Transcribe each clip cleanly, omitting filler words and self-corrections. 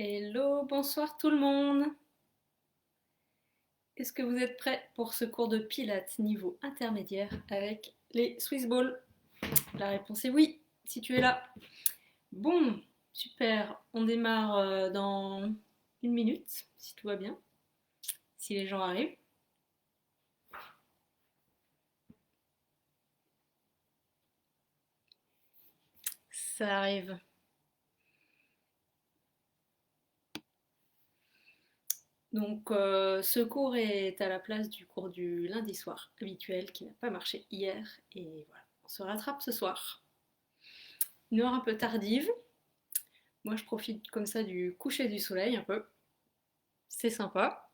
Hello, bonsoir tout le monde. Est-ce que vous êtes prêts pour ce cours de pilates niveau intermédiaire avec les Swiss Balls? La réponse est oui, si tu es là. Bon, super. On démarre dans une minute, si tout va bien, si les gens arrivent. Ça arrive. Donc, ce cours est à la place du cours du lundi soir habituel qui n'a pas marché hier. Et voilà, on se rattrape ce soir. Une heure un peu tardive. Moi, je profite comme ça du coucher du soleil un peu. C'est sympa.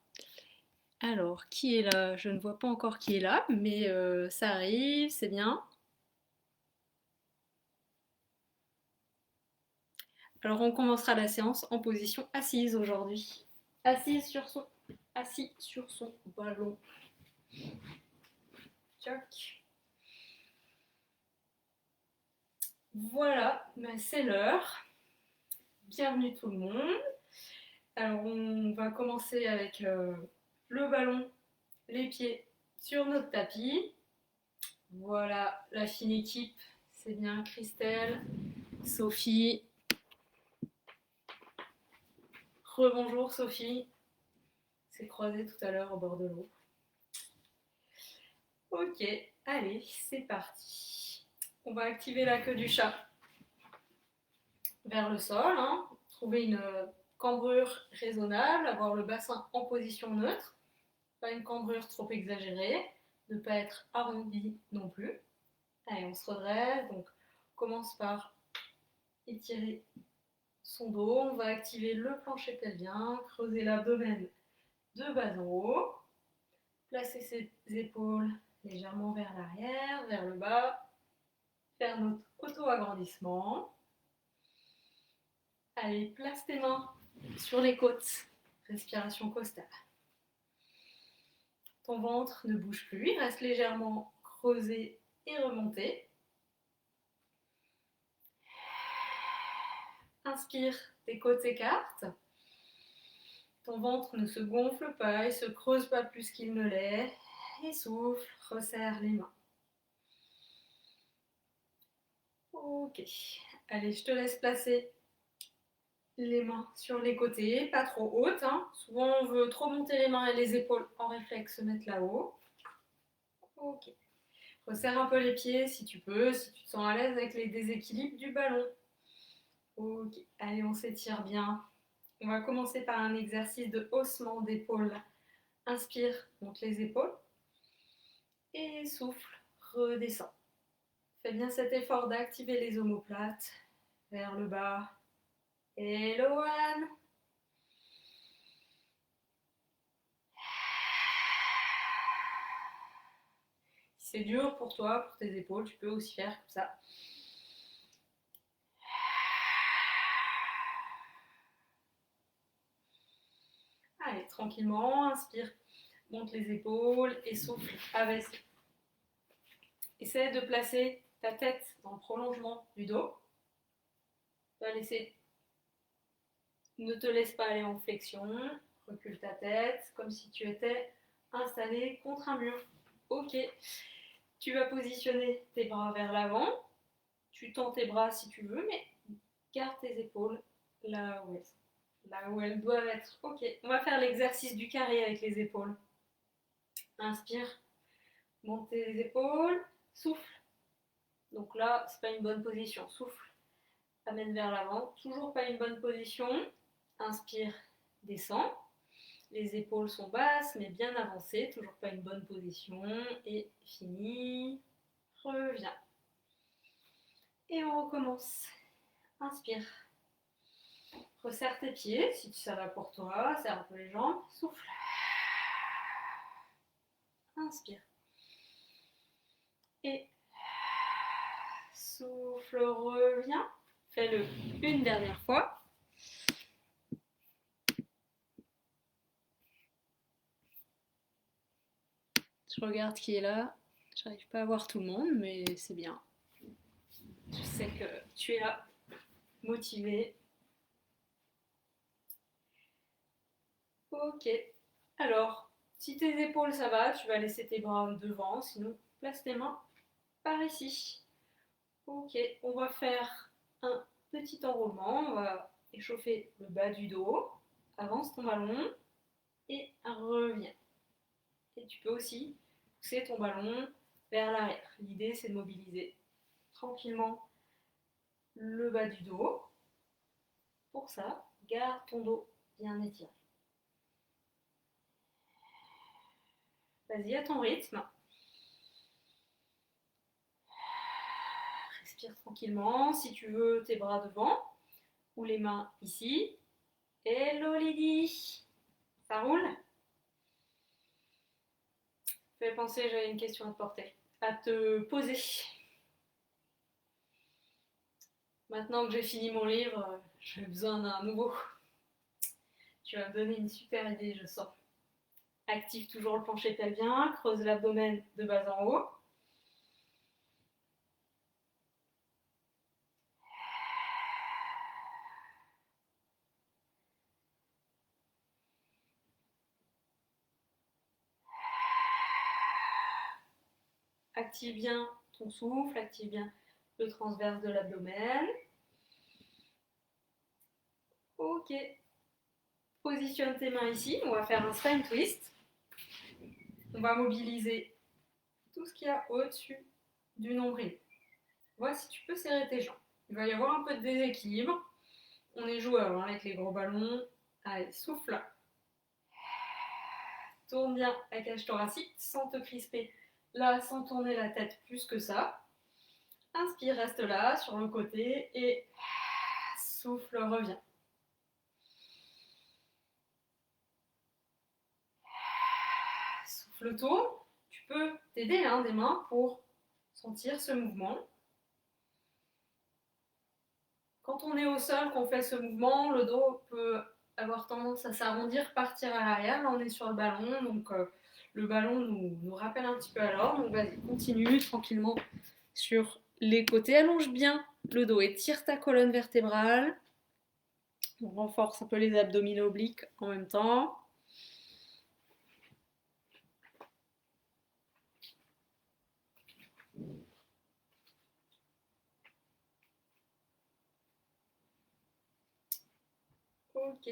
Alors, qui est là? Je ne vois pas encore qui est là, mais ça arrive, c'est bien. Alors, on commencera la séance en position assise aujourd'hui. Assis sur son ballon. Tchac. Voilà, ben c'est l'heure. Bienvenue tout le monde. Alors, on va commencer avec le ballon, les pieds sur notre tapis. Voilà, la fine équipe, c'est bien Christelle, Sophie. Rebonjour Sophie, c'est croisé tout à l'heure au bord de l'eau. Ok, allez, c'est parti. On va activer la queue du chat vers le sol, hein. Trouver une cambrure raisonnable, avoir le bassin en position neutre, pas une cambrure trop exagérée, ne pas être arrondi non plus. Allez, on se redresse, donc on commence par étirer son dos, on va activer le plancher pelvien, creuser l'abdomen de bas en haut, placer ses épaules légèrement vers l'arrière, vers le bas, faire notre auto-agrandissement. Allez, place tes mains sur les côtes, respiration costale. Ton ventre ne bouge plus, il reste légèrement creusé et remonté. Inspire, tes côtes s'écartent. Ton ventre ne se gonfle pas, il ne se creuse pas plus qu'il ne l'est. Et souffle, resserre les mains. Ok, allez, je te laisse placer les mains sur les côtés, pas trop hautes. Hein. Souvent, on veut trop monter les mains et les épaules en réflexe se mettre là-haut. Ok. Resserre un peu les pieds si tu peux, si tu te sens à l'aise avec les déséquilibres du ballon. Ok, allez, on s'étire bien. On va commencer par un exercice de haussement d'épaule. Inspire, monte les épaules. Et souffle, redescend. Fais bien cet effort d'activer les omoplates vers le bas. Hello Anne. Si c'est dur pour toi, pour tes épaules, tu peux aussi faire comme ça. Allez, tranquillement, inspire, monte les épaules et souffle, abaisse. Essaie de placer ta tête dans le prolongement du dos. Ne te laisse pas aller en flexion. Recule ta tête comme si tu étais installé contre un mur. Ok. Tu vas positionner tes bras vers l'avant. Tu tends tes bras si tu veux, mais garde tes épaules là où elles doivent être. Ok. On va faire l'exercice du carré avec les épaules. Inspire. Monte les épaules. Souffle. Donc là, c'est pas une bonne position. Souffle. Amène vers l'avant. Toujours pas une bonne position. Inspire. Descends. Les épaules sont basses mais bien avancées, toujours pas une bonne position. Et fini. Reviens. Et on recommence. Inspire. Resserre tes pieds si ça va pour toi. Serre un peu les jambes. Souffle. Inspire. Et souffle, reviens. Fais-le une dernière fois. Je regarde qui est là. J'arrive pas à voir tout le monde, mais c'est bien. Je sais que tu es là, motivé. Ok. Alors, si tes épaules ça va, tu vas laisser tes bras devant, sinon place tes mains par ici. Ok, on va faire un petit enroulement, on va échauffer le bas du dos, avance ton ballon et reviens. Et tu peux aussi pousser ton ballon vers l'arrière. L'idée c'est de mobiliser tranquillement le bas du dos. Pour ça, garde ton dos bien étiré. Vas-y à ton rythme. Respire tranquillement. Si tu veux, tes bras devant ou les mains ici. Hello Lydie, ça roule? Fais penser, j'avais une question à te porter, à te poser. Maintenant que j'ai fini mon livre, j'ai besoin d'un nouveau. Tu vas me donner une super idée, je sens. Active toujours le plancher pelvien, creuse l'abdomen de bas en haut. Active bien ton souffle, active bien le transverse de l'abdomen. Ok. Positionne tes mains ici, on va faire un spine twist. On va mobiliser tout ce qu'il y a au-dessus du nombril. Vois si tu peux serrer tes jambes. Il va y avoir un peu de déséquilibre. On est joueur avec les gros ballons. Allez, souffle là. Tourne bien la cage thoracique sans te crisper là, sans tourner la tête plus que ça. Inspire, reste là sur le côté et souffle, reviens. Souffle, tourne. Tu peux t'aider des mains pour sentir ce mouvement. Quand on est au sol, qu'on fait ce mouvement, le dos peut avoir tendance à s'arrondir, partir à l'arrière. Là, on est sur le ballon, donc le ballon nous rappelle un petit peu à l'ordre. Donc vas-y, continue tranquillement sur les côtés. Allonge bien le dos et tire ta colonne vertébrale. On renforce un peu les abdominaux obliques en même temps. Ok.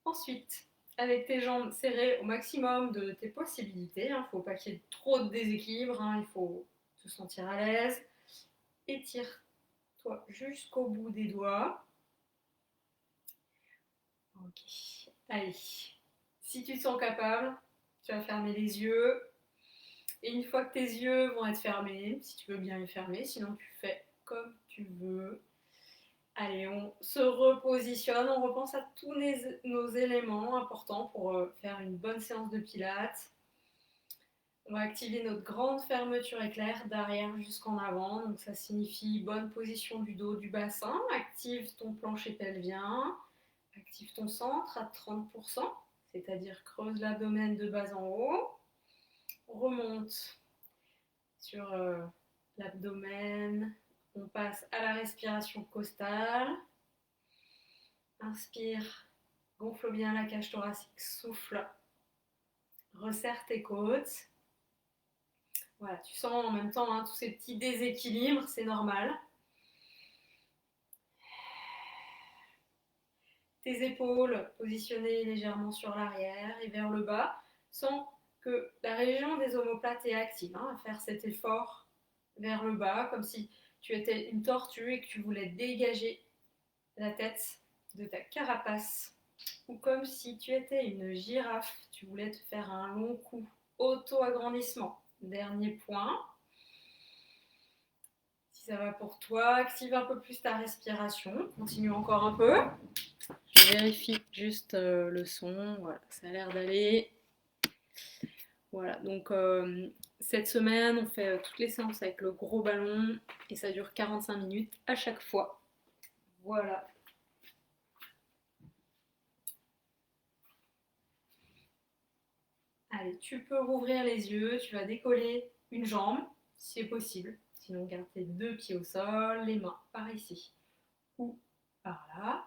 Ensuite, avec tes jambes serrées au maximum de tes possibilités, il ne faut pas qu'il y ait trop de déséquilibre, il faut se sentir à l'aise. Étire-toi jusqu'au bout des doigts. Ok. Allez. Si tu te sens capable, tu vas fermer les yeux. Et une fois que tes yeux vont être fermés, si tu veux bien les fermer, sinon tu fais comme tu veux. Allez, on se repositionne, on repense à tous nos éléments importants pour faire une bonne séance de pilates. On va activer notre grande fermeture éclair d'arrière jusqu'en avant. Donc ça signifie bonne position du dos, du bassin. Active ton plancher pelvien. Active ton centre à 30%, c'est-à-dire creuse l'abdomen de bas en haut. Remonte sur l'abdomen. On passe à la respiration costale. Inspire, gonfle bien la cage thoracique, souffle. Resserre tes côtes. Voilà, tu sens en même temps tous ces petits déséquilibres, c'est normal. Tes épaules positionnées légèrement sur l'arrière et vers le bas, sans que la région des omoplates est active, à faire cet effort vers le bas, comme si tu étais une tortue et que tu voulais dégager la tête de ta carapace, ou comme si tu étais une girafe, tu voulais te faire un long coup, auto-agrandissement. Dernier point. Si ça va pour toi, active un peu plus ta respiration, continue encore un peu. Je vérifie juste le son, voilà, ça a l'air d'aller. Voilà, donc cette semaine, on fait toutes les séances avec le gros ballon et ça dure 45 minutes à chaque fois. Voilà. Allez, tu peux rouvrir les yeux, tu vas décoller une jambe, si c'est possible. Sinon, garde tes deux pieds au sol, les mains par ici ou par là.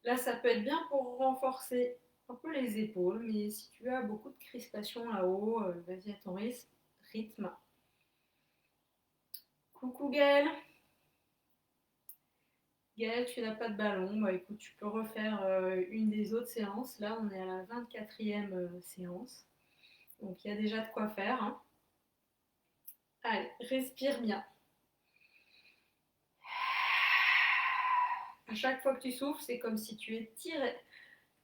Là, ça peut être bien pour renforcer peu les épaules, mais si tu as beaucoup de crispation là-haut, vas-y à ton rythme. Coucou Gaëlle. Gaëlle, tu n'as pas de ballon. Bah écoute, tu peux refaire une des autres séances. Là, on est à la 24e séance. Donc il y a déjà de quoi faire. Hein. Allez, respire bien. À chaque fois que tu souffles, c'est comme si tu étirais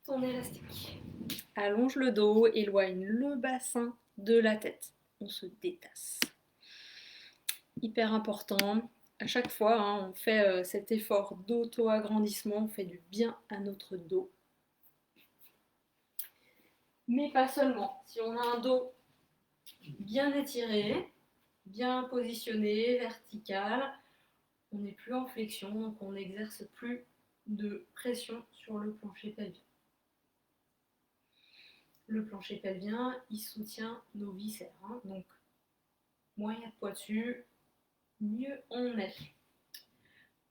ton élastique. Allonge le dos, éloigne le bassin de la tête. On se détasse. Hyper important. À chaque fois, hein, on fait cet effort d'auto-agrandissement, on fait du bien à notre dos. Mais pas seulement. Si on a un dos bien étiré, bien positionné, vertical, on n'est plus en flexion, donc on n'exerce plus de pression sur le plancher pelvien. Le plancher pelvien, il soutient nos viscères. Hein, donc, moins il y a de poids dessus, mieux on est.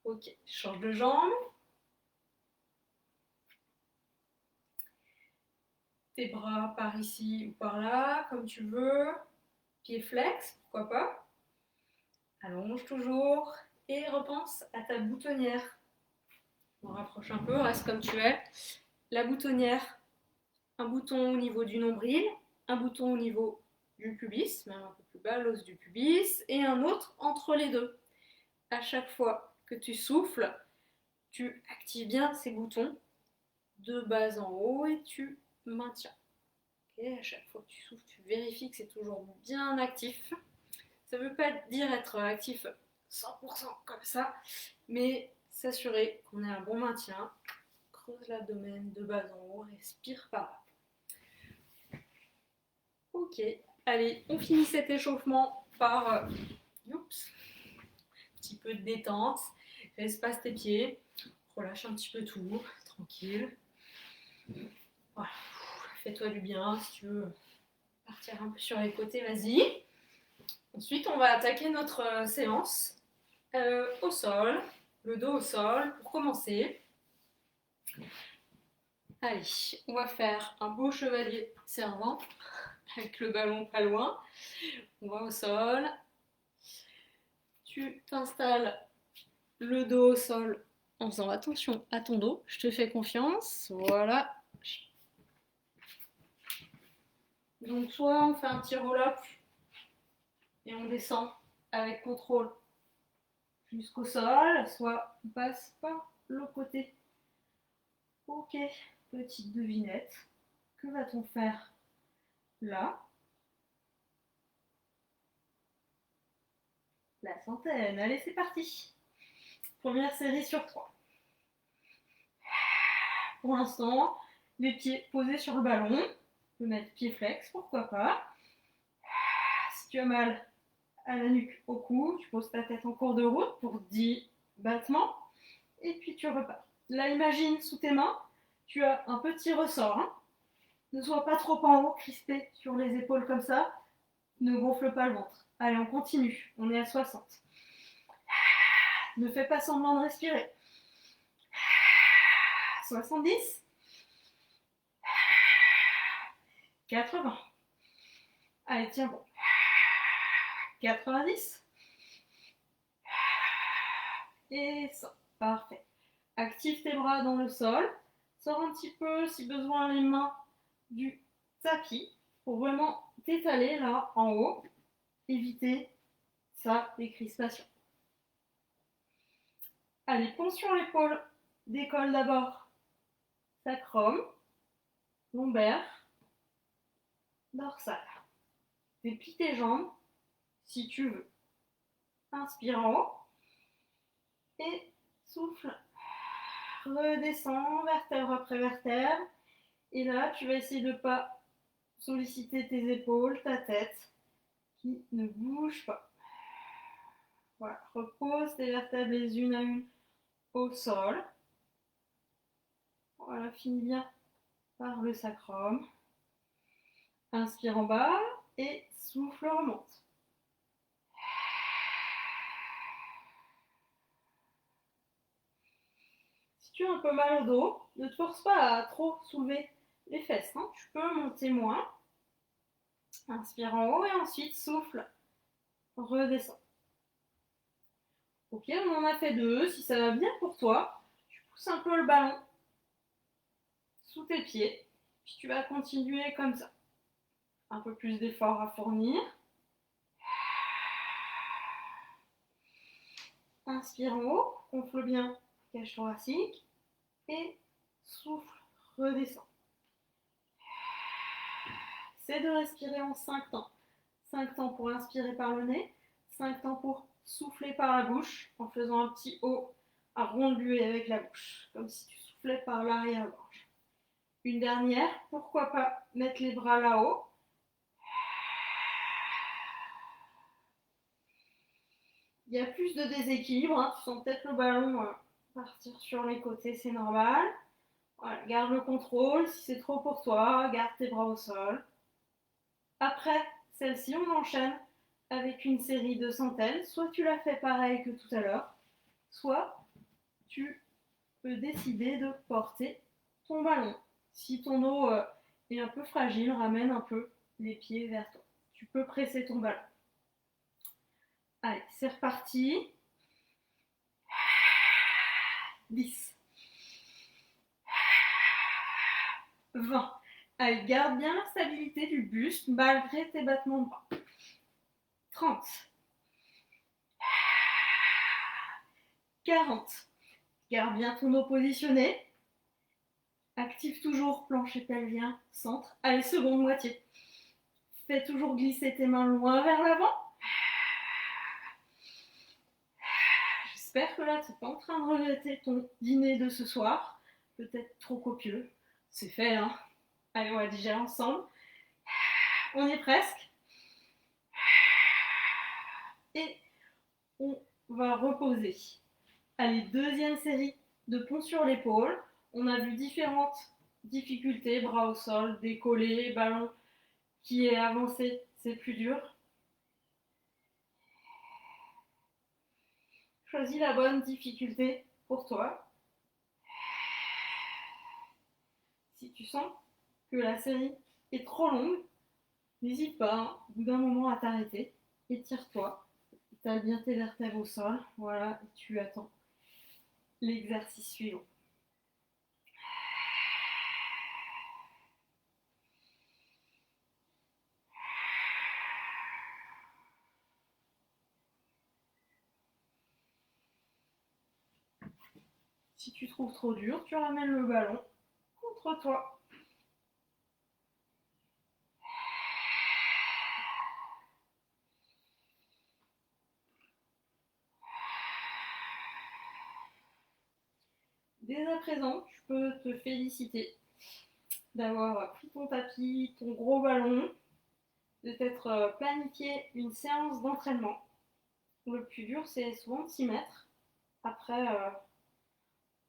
Ok, change de jambe. Tes bras par ici ou par là, comme tu veux. Pied flex, pourquoi pas. Allonge toujours et repense à ta boutonnière. On rapproche un peu, reste comme tu es. La boutonnière, un bouton au niveau du nombril, un bouton au niveau du pubis, même un peu plus bas, l'os du pubis, et un autre entre les deux. À chaque fois que tu souffles, tu actives bien ces boutons de bas en haut et tu maintiens. Okay, à chaque fois que tu souffles, tu vérifies que c'est toujours bien actif. Ça ne veut pas dire être actif 100% comme ça, mais s'assurer qu'on ait un bon maintien. Creuse l'abdomen de bas en haut, respire par là. Ok, allez, on finit cet échauffement par un petit peu de détente. Espace tes pieds, relâche un petit peu tout, tranquille. Voilà, fais-toi du bien. Si tu veux partir un peu sur les côtés, vas-y. Ensuite, on va attaquer notre séance au sol, le dos au sol pour commencer. Allez, on va faire un beau chevalier servant avec le ballon pas loin. On va au sol. Tu t'installes le dos au sol en faisant attention à ton dos. Je te fais confiance. Voilà. Donc soit on fait un petit roll-up et on descend avec contrôle jusqu'au sol, soit on passe par le côté. Ok, petite devinette. Que va-t-on faire là? La centaine. Allez, c'est parti. Première série sur 3. Pour l'instant, les pieds posés sur le ballon. Tu peux mettre pied flex, pourquoi pas. Si tu as mal à la nuque, au cou, tu poses ta tête en cours de route pour 10 battements. Et puis tu repars. Là, imagine sous tes mains, tu as un petit ressort. Hein. Ne sois pas trop en haut, crispé sur les épaules comme ça. Ne gonfle pas le ventre. Allez, on continue. On est à 60. Ne fais pas semblant de respirer. 70. 80. Allez, tiens bon. 90. Et 100. Parfait. Active tes bras dans le sol. Sors un petit peu, si besoin, les mains du tapis pour vraiment t'étaler là en haut. Éviter ça, les crispations. Allez, pont sur l'épaule. Décolle d'abord. Sacrum, lombaire, dorsale. Déplie tes jambes si tu veux. Inspire en haut. Et souffle. Redescends, vertèbre après vertèbre. Et là, tu vas essayer de ne pas solliciter tes épaules, ta tête, qui ne bouge pas. Voilà, repose tes vertèbres les unes à une au sol. Voilà, finis bien par le sacrum. Inspire en bas et souffle, remonte. Si tu as un peu mal au dos, ne te force pas à trop soulever les fesses. Hein. Tu peux monter moins. Inspire en haut et ensuite souffle. Redescends. Ok, on en a fait 2. Si ça va bien pour toi, tu pousses un peu le ballon sous tes pieds. Puis tu vas continuer comme ça. Un peu plus d'effort à fournir. Inspire en haut, gonfle bien cage thoracique et souffle, redescends. C'est de respirer en 5 temps. 5 temps pour inspirer par le nez, 5 temps pour souffler par la bouche en faisant un petit O à rond de buée avec la bouche, comme si tu soufflais par l'arrière-gorge. Une dernière, pourquoi pas mettre les bras là-haut. Il y a plus de déséquilibre, hein. Tu sens peut-être le ballon partir sur les côtés, c'est normal. Voilà, garde le contrôle, si c'est trop pour toi, garde tes bras au sol. Après celle-ci, on enchaîne avec une série de centaines. Soit tu l'as fait pareil que tout à l'heure, soit tu peux décider de porter ton ballon. Si ton dos est un peu fragile, ramène un peu les pieds vers toi. Tu peux presser ton ballon. Allez, c'est reparti. 10. 20. Allez, garde bien la stabilité du buste malgré tes battements de bras. 30. 40. Garde bien ton dos positionné. Active toujours plancher pelvien, centre. Allez, seconde moitié. Fais toujours glisser tes mains loin vers l'avant. J'espère que là, tu n'es pas en train de regretter ton dîner de ce soir. Peut-être trop copieux. C'est fait, hein. Allez, on va digérer ensemble. On y est presque. Et on va reposer. Allez, deuxième série de ponts sur l'épaule. On a vu différentes difficultés, bras au sol, décollé, ballon qui est avancé, c'est plus dur. Choisis la bonne difficulté pour toi. Si tu sens que la série est trop longue, n'hésite pas, hein, au bout d'un moment, à t'arrêter. Étire-toi. Étale bien tes vertèbres au sol. Voilà, et tu attends l'exercice suivant. Si tu trouves trop dur, tu ramènes le ballon contre toi. Dès à présent, tu peux te féliciter d'avoir pris ton tapis, ton gros ballon, de t'être planifié une séance d'entraînement. Le plus dur, c'est souvent de s'y mettre. Après,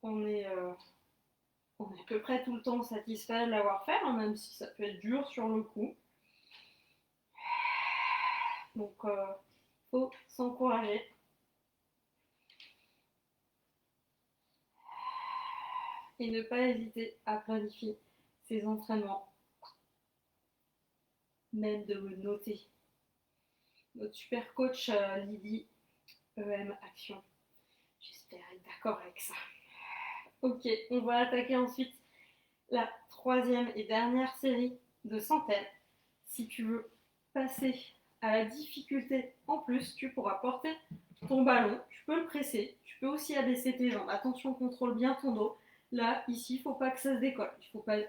on est à peu près tout le temps satisfait de l'avoir fait, hein, même si ça peut être dur sur le coup. Donc, faut s'encourager. Et ne pas hésiter à planifier ses entraînements. Même de me noter. Notre super coach Lydie, EM Action. J'espère être d'accord avec ça. Ok, on va attaquer ensuite la troisième et dernière série de centaines. Si tu veux passer à la difficulté en plus, tu pourras porter ton ballon, tu peux le presser, tu peux aussi abaisser tes jambes. Attention, contrôle bien ton dos. Là, ici, il ne faut pas que ça se décolle. Il ne faut pas que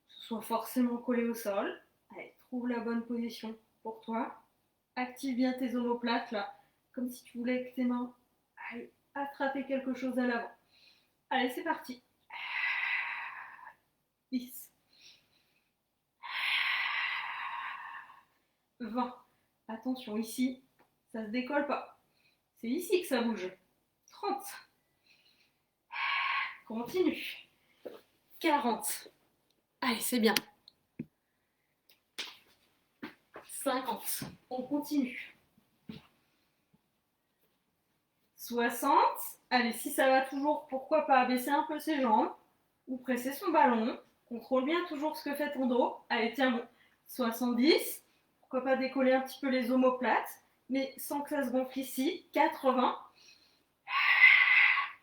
ce soit forcément collé au sol. Allez, trouve la bonne position pour toi. Active bien tes omoplates, là, comme si tu voulais que tes mains aillent attraper quelque chose à l'avant. Allez, c'est parti. 10. 20. Attention, ici, ça ne se décolle pas. C'est ici que ça bouge. 30. Continue. 40. Allez, c'est bien. 50. On continue. 60. Allez, si ça va toujours, pourquoi pas abaisser un peu ses jambes ou presser son ballon. Contrôle bien toujours ce que fait ton dos. Allez, tiens bon. 70. Pourquoi pas décoller un petit peu les omoplates, mais sans que ça se gonfle ici. 80.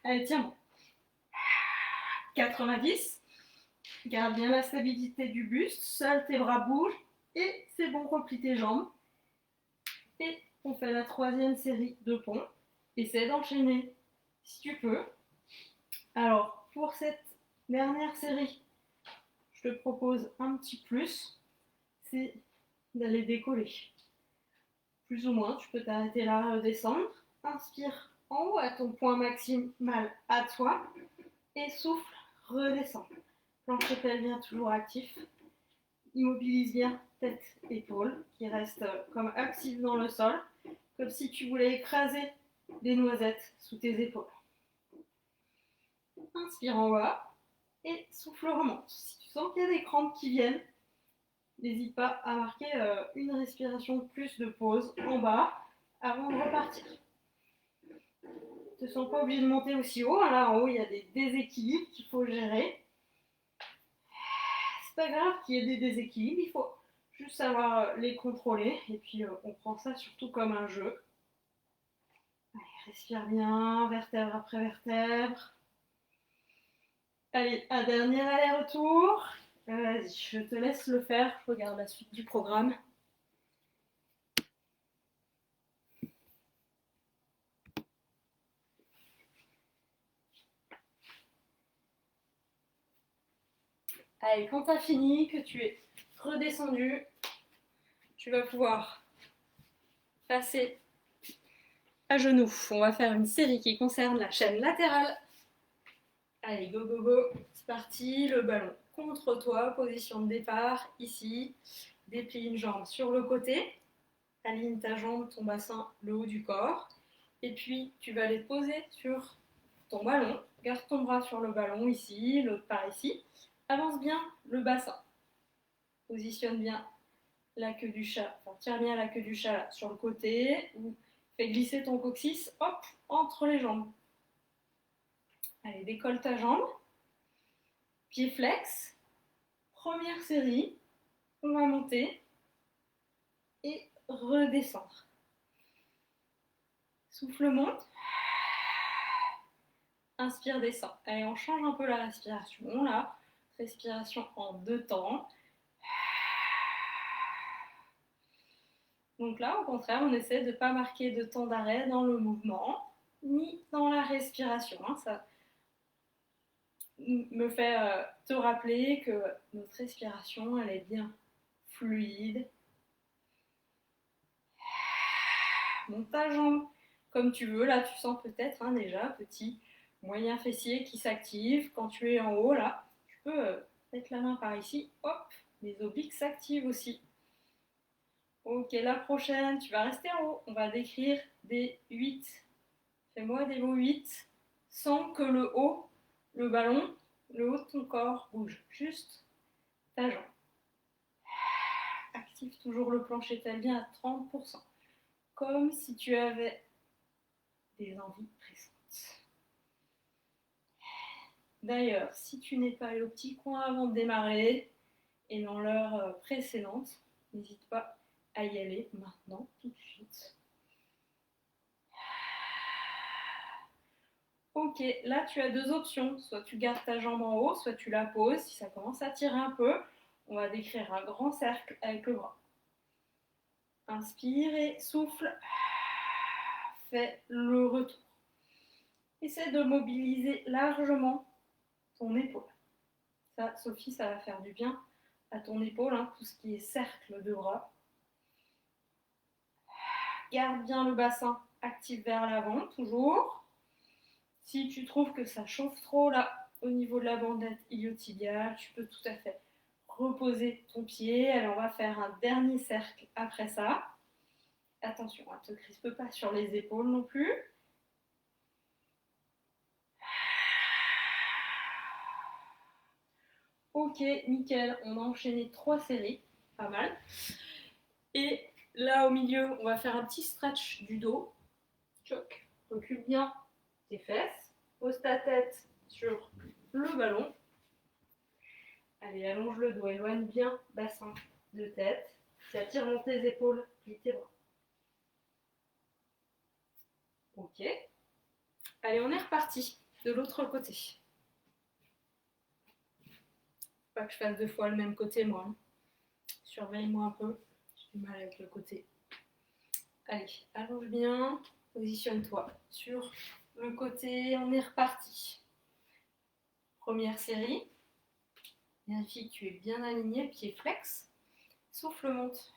Allez, tiens bon. 90. Garde bien la stabilité du buste. Seuls tes bras bougent. Et c'est bon, replie tes jambes. Et on fait la troisième série de pompes. Essaie d'enchaîner si tu peux. Alors, pour cette dernière série, je te propose un petit plus, c'est d'aller décoller. Plus ou moins, tu peux t'arrêter là, redescendre. Inspire en haut à ton point maximal à toi. Et souffle, redescends. Plancher pelvien toujours actif. Immobilise bien tête, épaules, qui restent comme actifs dans le sol, comme si tu voulais écraser des noisettes sous tes épaules. Inspire en bas et souffle remonte. Si tu sens qu'il y a des crampes qui viennent, n'hésite pas à marquer une respiration plus de pause en bas avant de repartir. Ne te sens pas obligé de monter aussi haut. Là en haut, il y a des déséquilibres qu'il faut gérer. C'est pas grave qu'il y ait des déséquilibres, il faut juste savoir les contrôler. Et puis on prend ça surtout comme un jeu. Allez, respire bien, vertèbre après vertèbre. Allez, un dernier aller-retour. Vas-y, je te laisse le faire. Je regarde la suite du programme. Allez, quand tu as fini, que tu es redescendu, tu vas pouvoir passer à genoux. On va faire une série qui concerne la chaîne latérale. Allez, go, go, go. C'est parti. Le ballon contre toi. Position de départ, ici. Déplie une jambe sur le côté. Aligne ta jambe, ton bassin, le haut du corps. Et puis, tu vas les poser sur ton ballon. Garde ton bras sur le ballon, ici, l'autre par ici. Avance bien le bassin. Positionne bien la queue du chat. Enfin, tire bien la queue du chat là, sur le côté. Ou fais glisser ton coccyx, hop, entre les jambes. Allez, décolle ta jambe. Pied flex. Première série. On va monter. Et redescendre. Souffle monte. Inspire, descend. Allez, on change un peu la respiration là. Respiration en 2 temps. Donc là, au contraire, on essaie de ne pas marquer de temps d'arrêt dans le mouvement, ni dans la respiration. Ça me fait te rappeler que notre respiration, elle est bien fluide. Monte ta jambe comme tu veux. Là, tu sens peut-être déjà petit moyen fessier qui s'active. Quand tu es en haut, là, tu peux mettre la main par ici. Hop, les obliques s'activent aussi. Ok, la prochaine, tu vas rester en haut. On va décrire des 8. Fais-moi des mots 8 sans que le haut, le ballon, le haut de ton corps bouge. Juste ta jambe. Active toujours le plancher pelvien à 30%. Comme si tu avais des envies pressantes. D'ailleurs, si tu n'es pas allé au petit coin avant de démarrer et dans l'heure précédente, n'hésite pas à y aller maintenant, tout de suite. Ok, là tu as 2 options. Soit tu gardes ta jambe en haut, soit tu la poses. Si ça commence à tirer un peu, on va décrire un grand cercle avec le bras. Inspire et souffle. Fais le retour. Essaie de mobiliser largement ton épaule. Ça, Sophie, ça va faire du bien à ton épaule, tout ce qui est cercle de bras. Garde bien le bassin actif vers l'avant, toujours. Si tu trouves que ça chauffe trop là, au niveau de la bandette iliotibiale, tu peux tout à fait reposer ton pied. Alors, on va faire un dernier cercle après ça. Attention, ne te crispe pas sur les épaules non plus. Ok, nickel, on a enchaîné 3 séries, pas mal. Et là au milieu, on va faire un petit stretch du dos. Choc, recule bien tes fesses, pose ta tête sur le ballon. Allez, allonge le dos, éloigne bien bassin de tête. Tu attires dans tes épaules, plie tes bras. Ok. Allez, on est reparti de l'autre côté. Pas que je fasse 2 fois le même côté, moi. Surveille-moi un peu. J'ai du mal avec le côté. Allez, allonge bien. Positionne-toi sur le côté. On est reparti. Première série. Vérifie que tu es bien aligné, pied flex. Souffle, monte.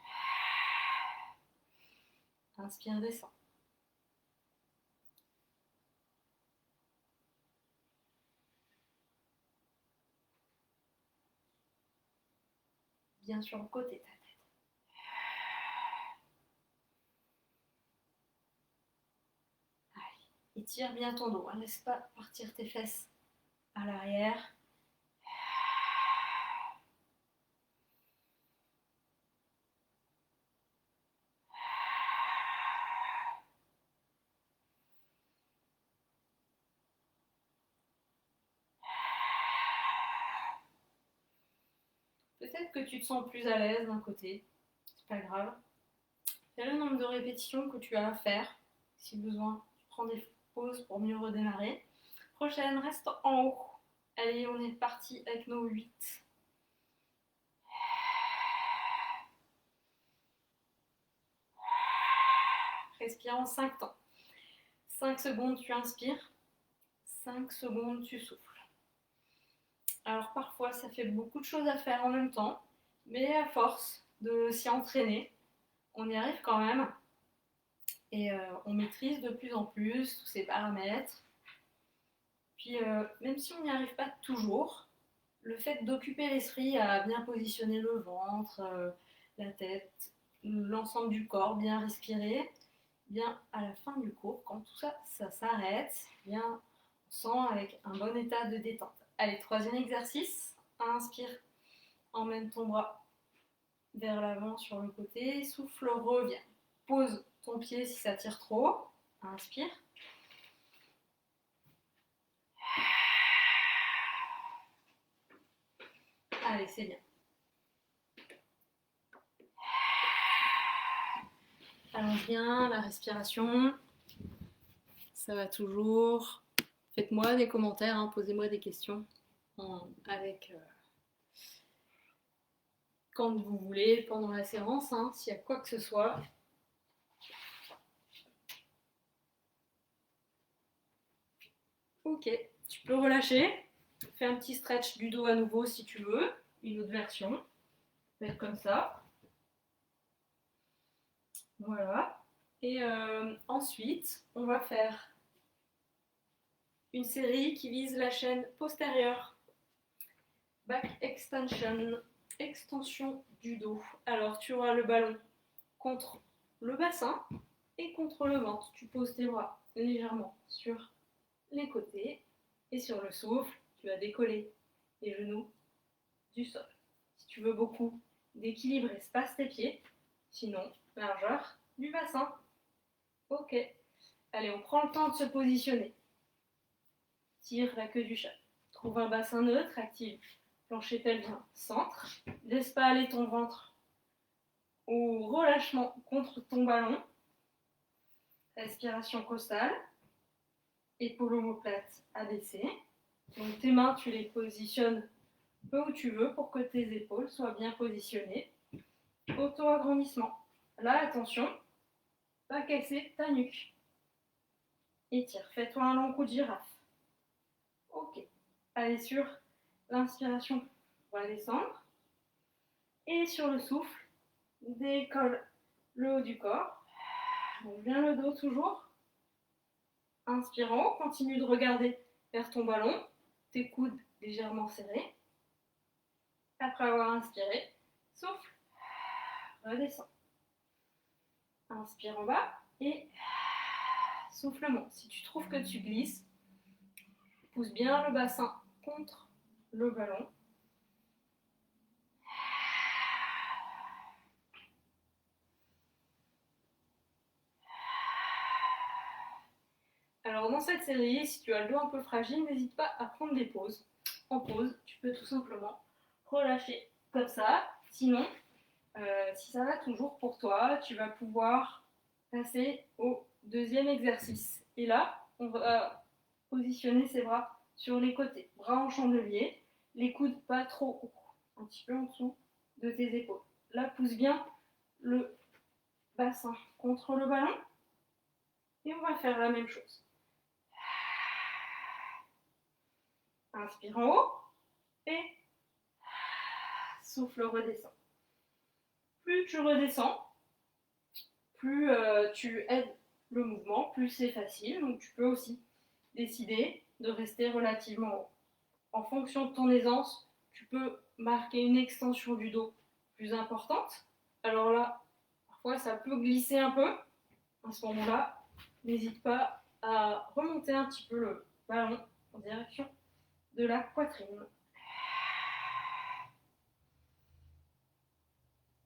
Inspire, descend. Bien sur le côté, ta tête. Allez, étire bien ton dos. Laisse pas partir tes fesses à l'arrière. Peut-être que tu te sens plus à l'aise d'un côté. C'est pas grave. Fais le nombre de répétitions que tu as à faire. Si besoin, tu prends des pauses pour mieux redémarrer. Prochaine, reste en haut. Allez, on est parti avec nos 8. Respire en 5 temps. 5 secondes, tu inspires. 5 secondes, tu souffles. Alors parfois, ça fait beaucoup de choses à faire en même temps, mais à force de s'y entraîner, on y arrive quand même. Et on maîtrise de plus en plus tous ces paramètres. Puis même si on n'y arrive pas toujours, le fait d'occuper l'esprit à bien positionner le ventre, la tête, l'ensemble du corps, bien respirer, bien à la fin du cours, quand tout ça, ça s'arrête, bien on sent avec un bon état de détente. Allez, troisième exercice. Inspire, emmène ton bras vers l'avant sur le côté, souffle, reviens. Pose ton pied si ça tire trop. Inspire. Allez, c'est bien. Allonge bien la respiration. Ça va toujours. Faites-moi des commentaires, hein, posez-moi des questions avec quand vous voulez, pendant la séance, hein, s'il y a quoi que ce soit. Ok, tu peux relâcher. Fais un petit stretch du dos à nouveau si tu veux. Une autre version. Faites comme ça. Voilà. Et ensuite, on va faire une série qui vise la chaîne postérieure. Back extension, extension du dos. Alors, tu auras le ballon contre le bassin et contre le ventre. Tu poses tes bras légèrement sur les côtés et sur le souffle, tu vas décoller les genoux du sol. Si tu veux beaucoup d'équilibre, espace tes pieds. Sinon, largeur du bassin. Ok. Allez, on prend le temps de se positionner. Tire la queue du chat. Trouve un bassin neutre, active plancher pelvien, centre. Laisse pas aller ton ventre au relâchement contre ton ballon. Respiration costale. Épaule omoplate abaissée. Donc tes mains, tu les positionnes peu où tu veux pour que tes épaules soient bien positionnées. Auto-agrandissement. Là, attention, pas casser ta nuque. Étire, fais-toi un long coup de girafe. Ok. Allez sur l'inspiration, on va descendre. Et sur le souffle, décolle le haut du corps. Donc bien le dos toujours. Inspirant, continue de regarder vers ton ballon, tes coudes légèrement serrés. Après avoir inspiré, souffle, redescend. Inspire en bas et souffle monte. Si tu trouves que tu glisses, pousse bien le bassin contre le ballon. Alors dans cette série, si tu as le dos un peu fragile, n'hésite pas à prendre des pauses. En pause, tu peux tout simplement relâcher comme ça. Sinon, si ça va toujours pour toi, tu vas pouvoir passer au deuxième exercice. Et là, on va positionner ses bras sur les côtés, bras en chandelier, les coudes pas trop hauts, un petit peu en dessous de tes épaules. Là, pousse bien le bassin contre le ballon et on va faire la même chose. Inspire en haut et souffle, redescend. Plus tu redescends, plus tu aides le mouvement, plus c'est facile. Donc tu peux aussi décider de rester relativement haut. En fonction de ton aisance, tu peux marquer une extension du dos plus importante. Alors là, parfois ça peut glisser un peu. À ce moment-là, n'hésite pas à remonter un petit peu le ballon en direction de la poitrine.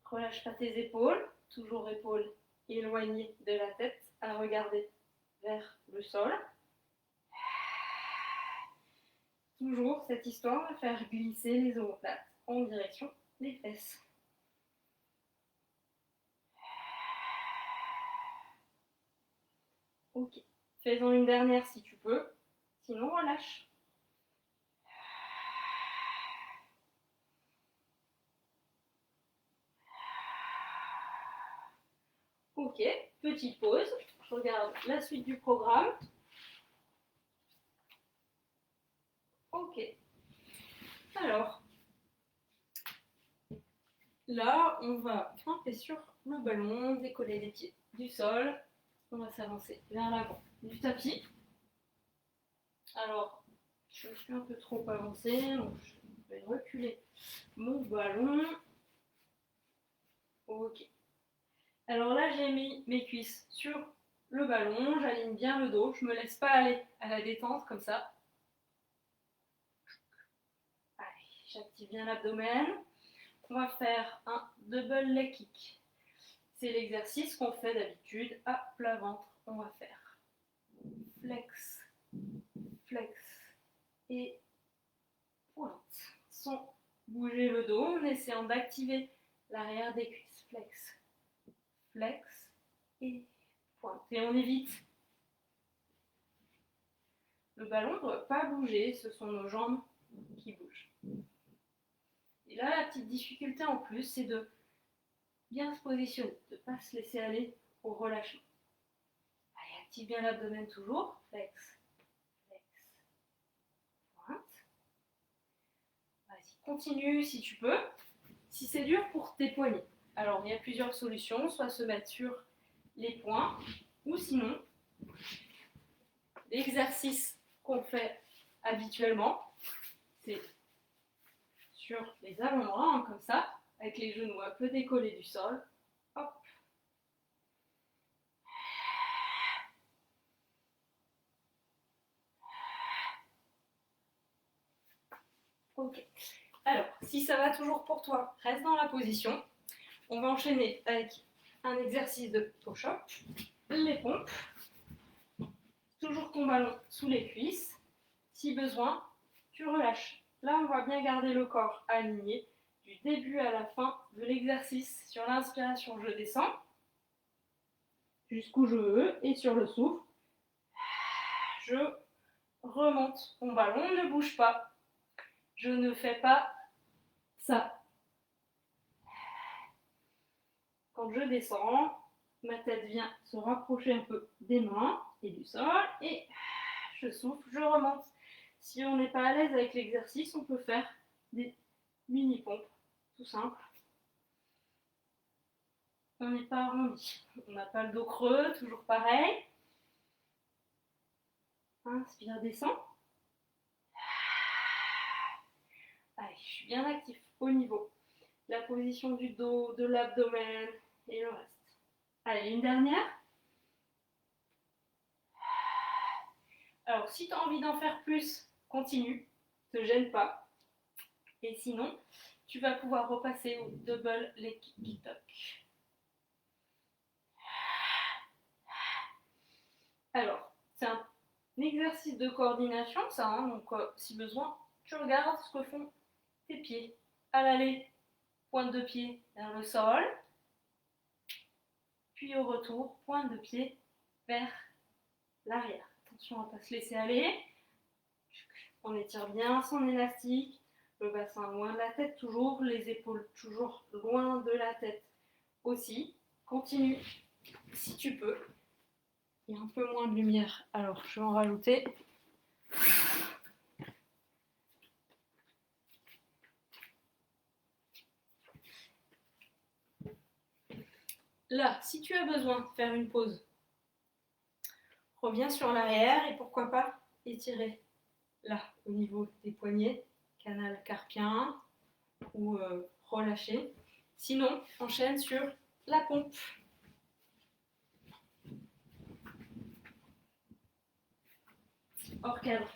Relâche pas tes épaules, toujours épaules éloignées de la tête, à regarder vers le sol. Toujours cette histoire de faire glisser les omoplates en direction des fesses. Ok, fais-en une dernière si tu peux, sinon relâche. Ok, petite pause, je regarde la suite du programme. Ok, alors, là, on va grimper sur le ballon, décoller les pieds du sol. On va s'avancer vers l'avant du tapis. Alors, je suis un peu trop avancée, donc je vais reculer mon ballon. Ok. Alors là, j'ai mis mes cuisses sur le ballon, j'aligne bien le dos, je ne me laisse pas aller à la détente comme ça. Allez, j'active bien l'abdomen. On va faire un double leg kick. C'est l'exercice qu'on fait d'habitude à plat ventre. On va faire flex, flex et pointe. Sans bouger le dos, en essayant d'activer l'arrière des cuisses. Flex, flex et pointe. Et on évite. Le ballon ne doit pas bouger, ce sont nos jambes qui bougent. Et là, la petite difficulté en plus, c'est de bien se positionner, de ne pas se laisser aller au relâchement. Allez, active bien l'abdomen toujours. Flex, flex, pointe. Vas-y, continue si tu peux. Si c'est dur pour tes poignets, alors il y a plusieurs solutions, soit se mettre sur les poings, ou sinon, l'exercice qu'on fait habituellement, c'est sur les avant-bras, hein, comme ça, avec les genoux un peu décollés du sol. Hop. Ok. Alors, si ça va toujours pour toi, reste dans la position. On va enchaîner avec un exercice de push-up, les pompes. Toujours ton ballon sous les cuisses. Si besoin, tu relâches. Là, on va bien garder le corps aligné du début à la fin de l'exercice. Sur l'inspiration, je descends jusqu'où je veux et sur le souffle, je remonte. Mon ballon ne bouge pas. Je ne fais pas ça. Quand je descends, ma tête vient se rapprocher un peu des mains et du sol et je souffle, je remonte. Si on n'est pas à l'aise avec l'exercice, on peut faire des mini-pompes, tout simple. On n'est pas arrondi, on n'a pas le dos creux, toujours pareil. Inspire, descend. Allez, je suis bien actif au niveau de la position du dos, de l'abdomen et le reste. Allez, une dernière. Alors, si tu as envie d'en faire plus, continue, ne te gêne pas. Et sinon, tu vas pouvoir repasser au double leg kick. Alors, c'est un exercice de coordination, ça, hein, donc si besoin, tu regardes ce que font tes pieds. À l'aller, pointe de pied vers le sol. Puis au retour, pointe de pied vers l'arrière. Attention à ne pas se laisser aller. On étire bien son élastique. Le bassin loin de la tête toujours. Les épaules toujours loin de la tête aussi. Continue si tu peux. Il y a un peu moins de lumière, alors je vais en rajouter. Là, si tu as besoin de faire une pause, reviens sur l'arrière et pourquoi pas étirer là au niveau des poignets, canal carpien ou relâcher. Sinon, enchaîne sur la pompe. Hors cadre.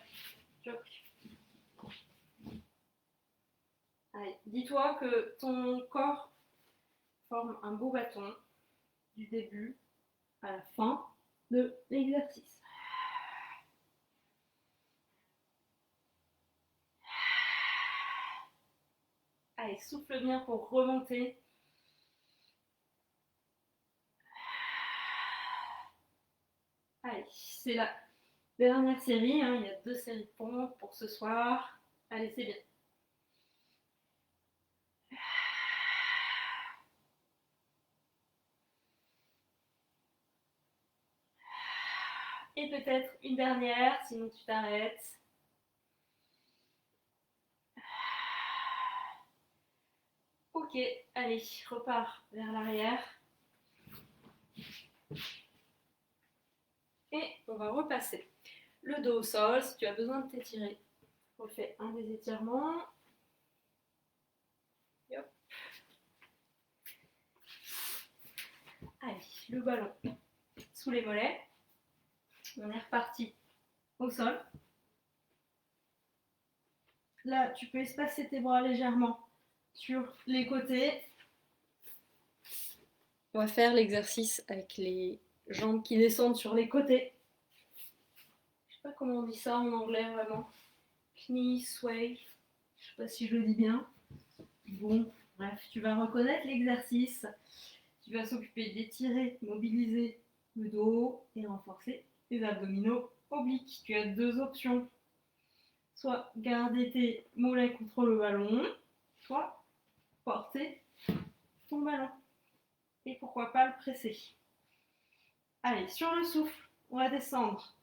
Allez, dis-toi que ton corps forme un beau bâton du début à la fin de l'exercice. Allez, souffle bien pour remonter. Allez, c'est la dernière série, hein. Il y a 2 séries de pompes pour ce soir. Allez, c'est bien. Et peut-être une dernière, sinon tu t'arrêtes. Ok, allez, repars vers l'arrière. Et on va repasser le dos au sol. Si tu as besoin de t'étirer, on fait un des étirements. Et hop. Allez, le ballon sous les mollets. On est reparti au sol. Là, tu peux espacer tes bras légèrement sur les côtés. On va faire l'exercice avec les jambes qui descendent sur les côtés. Je sais pas comment on dit ça en anglais vraiment. Knee sway. Je sais pas si je le dis bien. Bon, bref, tu vas reconnaître l'exercice. Tu vas s'occuper d'étirer, mobiliser le dos et renforcer tes abdominaux obliques. Tu as 2 options. Soit garder tes mollets contre le ballon, soit porter ton ballon. Et pourquoi pas le presser. Allez, sur le souffle, on va descendre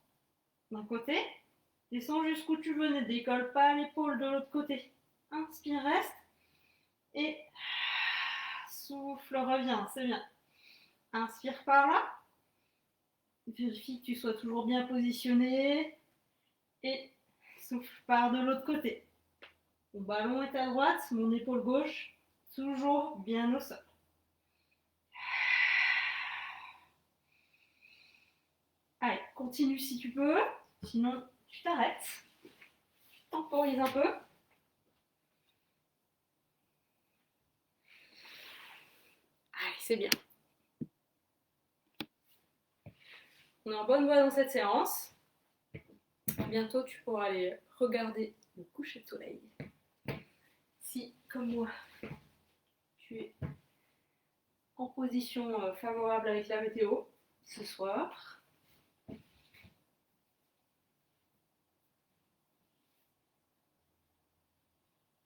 d'un côté. Descends jusqu'où tu veux, ne décolle pas l'épaule de l'autre côté. Inspire, reste. Et souffle, reviens, c'est bien. Inspire par là. Vérifie que tu sois toujours bien positionné. Et souffle par de l'autre côté. Mon ballon est à droite, mon épaule gauche, toujours bien au sol. Allez, continue si tu peux, sinon tu t'arrêtes. Tu temporises un peu. Allez, c'est bien. On est en bonne voie dans cette séance. Bientôt, tu pourras aller regarder le coucher de soleil. Si, comme moi, tu es en position favorable avec la météo ce soir.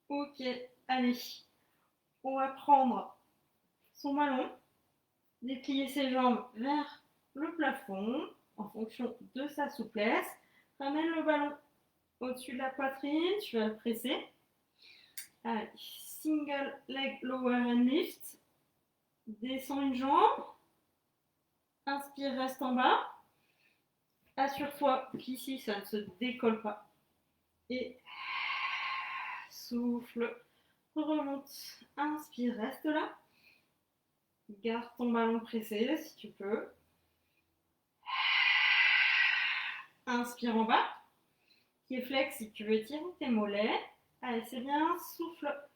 Ok, allez. On va prendre son ballon, déplier ses jambes vers le plafond en fonction de sa souplesse. Ramène le ballon au-dessus de la poitrine, tu vas le presser. Allez, single leg lower and lift. Descends une jambe. Inspire, reste en bas. Assure-toi qu'ici, ça ne se décolle pas. Et souffle, remonte. Inspire, reste là. Garde ton ballon pressé si tu peux. Inspire en bas. Pied flex si tu veux étirer tes mollets. Allez, c'est bien. Souffle,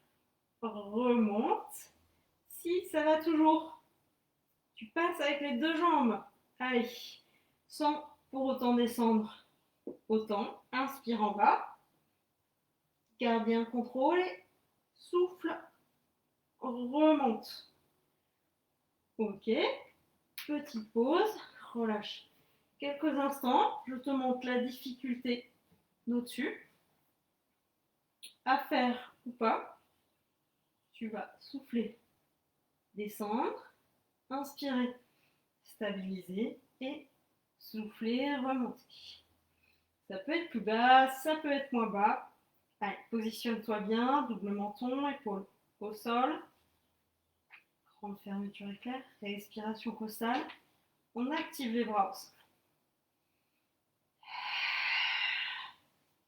remonte. Si ça va toujours, tu passes avec les 2 jambes. Allez, sans pour autant descendre autant. Inspire en bas. Garde bien le contrôle. souffle, remonte. Ok, petite pause, relâche. Quelques instants, je te montre la difficulté d'au-dessus. À faire ou pas, tu vas souffler, descendre, inspirer, stabiliser et souffler, remonter. Ça peut être plus bas, ça peut être moins bas. Allez, positionne-toi bien, double menton, épaules au sol. Grande fermeture éclair, respiration costale. On active les bras au sol.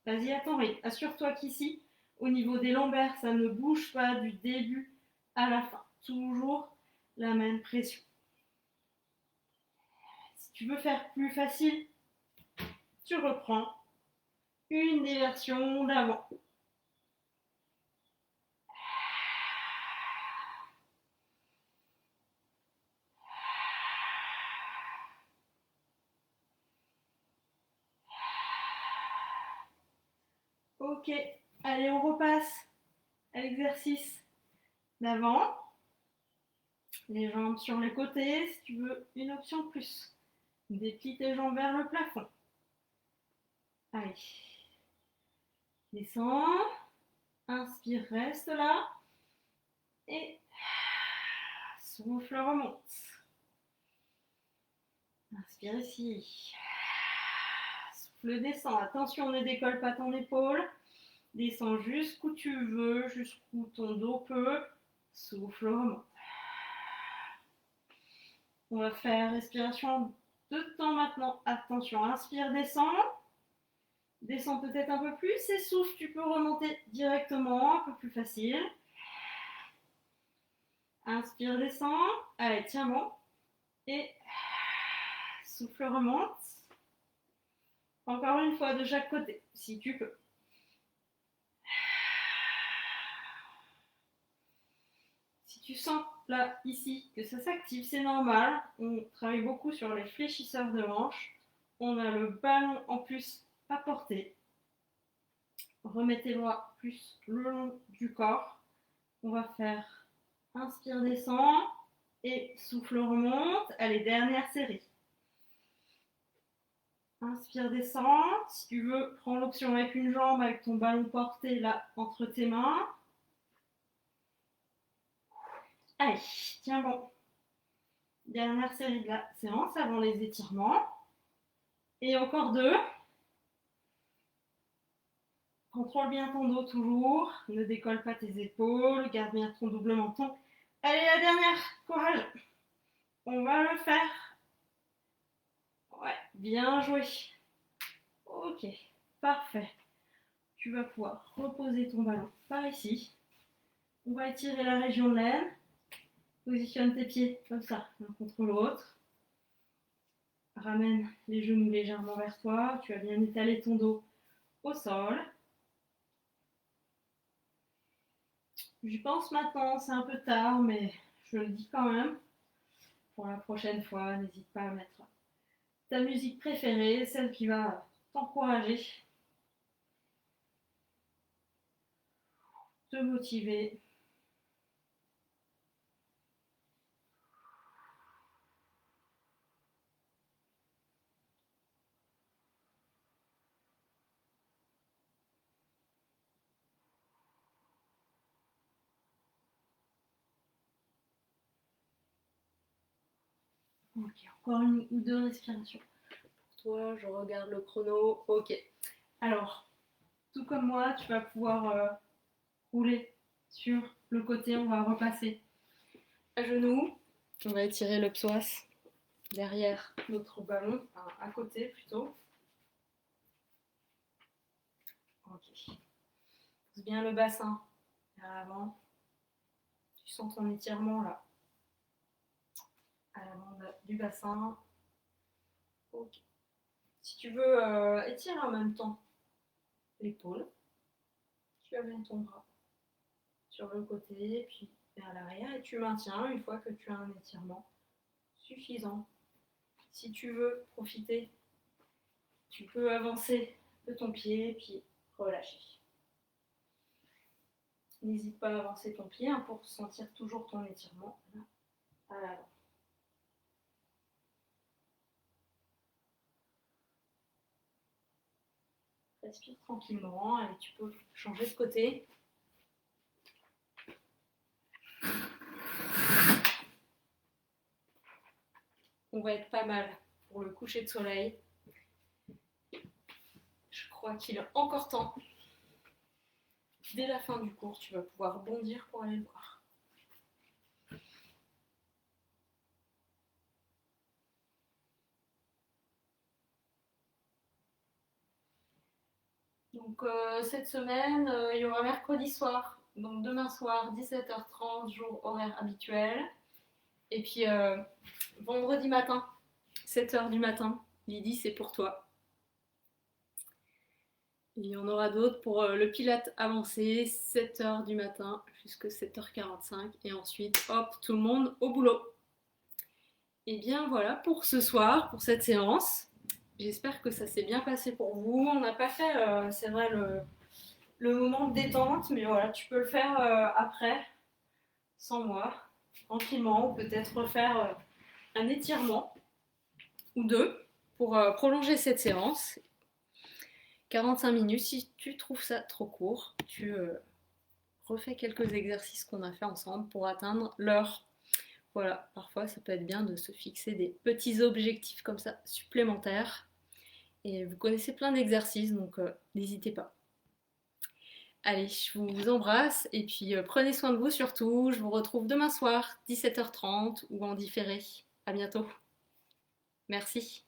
Vas-y à ton rythme. Assure-toi qu'ici, au niveau des lombaires, ça ne bouge pas du début à la fin. Toujours la même pression. Si tu veux faire plus facile, tu reprends une des versions d'avant. Ok, allez, on repasse à l'exercice d'avant. Les jambes sur les côtés, si tu veux une option de plus. Déplie tes jambes vers le plafond. Allez, descends, inspire, reste là. Et souffle, remonte. Inspire ici. Souffle, descend. Attention, ne décolle pas ton épaule. Descends jusqu'où tu veux, jusqu'où ton dos peut. Souffle, remonte. On va faire respiration de temps maintenant. Attention, inspire, descends. Descends peut-être un peu plus et souffle. Tu peux remonter directement, un peu plus facile. Inspire, descends. Allez, tiens bon. Et souffle, remonte. Encore une fois de chaque côté, si tu peux. Si tu sens là, ici, que ça s'active, c'est normal. On travaille beaucoup sur les fléchisseurs de hanches. On a le ballon en plus à porter. Remets tes bras plus le long du corps. On va faire inspire, descend et souffle, remonte. Allez, dernière série. Inspire, descend. Si tu veux, prends l'option avec une jambe, avec ton ballon porté là entre tes mains. Allez, tiens bon. Dernière série de la séance avant les étirements. Et encore 2. Contrôle bien ton dos toujours. Ne décolle pas tes épaules. Garde bien ton double menton. Allez, la dernière. Courage. On va le faire. Ouais, bien joué. Ok, parfait. Tu vas pouvoir reposer ton ballon par ici. On va étirer la région de l'aine. Positionne tes pieds comme ça, l'un contre l'autre. Ramène les genoux légèrement vers toi. Tu as bien étalé ton dos au sol. J'y pense maintenant, c'est un peu tard, mais je le dis quand même. Pour la prochaine fois, n'hésite pas à mettre ta musique préférée, celle qui va t'encourager, te motiver. Ok, encore une ou deux respirations. Pour toi, je regarde le chrono. Ok. Alors, tout comme moi, tu vas pouvoir rouler sur le côté. On va repasser à genoux. On va étirer le psoas derrière notre ballon, enfin, à côté plutôt. Ok. Pousse bien le bassin vers l'avant. Tu sens ton étirement là, à l'avant du bassin. Ok. Si tu veux étirer en même temps l'épaule, tu amènes ton bras sur le côté, puis vers l'arrière, et tu maintiens une fois que tu as un étirement suffisant. Si tu veux profiter, tu peux avancer de ton pied, puis relâcher. N'hésite pas à avancer ton pied hein, pour sentir toujours ton étirement. À l'avant. Respire tranquillement. Allez, tu peux changer de côté. On va être pas mal pour le coucher de soleil. Je crois qu'il est encore temps. Dès la fin du cours, tu vas pouvoir bondir pour aller le voir. Donc cette semaine, il y aura mercredi soir, donc demain soir, 17h30, jour horaire habituel. Et puis vendredi matin, 7h du matin, Lydie, c'est pour toi. Il y en aura d'autres pour le pilate avancé, 7h du matin jusqu'à 7h45. Et ensuite, hop, tout le monde au boulot. Et bien voilà pour ce soir, pour cette séance. J'espère que ça s'est bien passé pour vous. On n'a pas fait, c'est vrai, le moment de détente, mais voilà, tu peux le faire après, sans moi, tranquillement, ou peut-être refaire un étirement ou deux pour prolonger cette séance. 45 minutes, si tu trouves ça trop court, tu refais quelques exercices qu'on a fait ensemble pour atteindre l'heure. Voilà, parfois ça peut être bien de se fixer des petits objectifs comme ça supplémentaires. Et vous connaissez plein d'exercices, donc n'hésitez pas. Allez, je vous embrasse et puis prenez soin de vous surtout. Je vous retrouve demain soir, 17h30 ou en différé. À bientôt. Merci.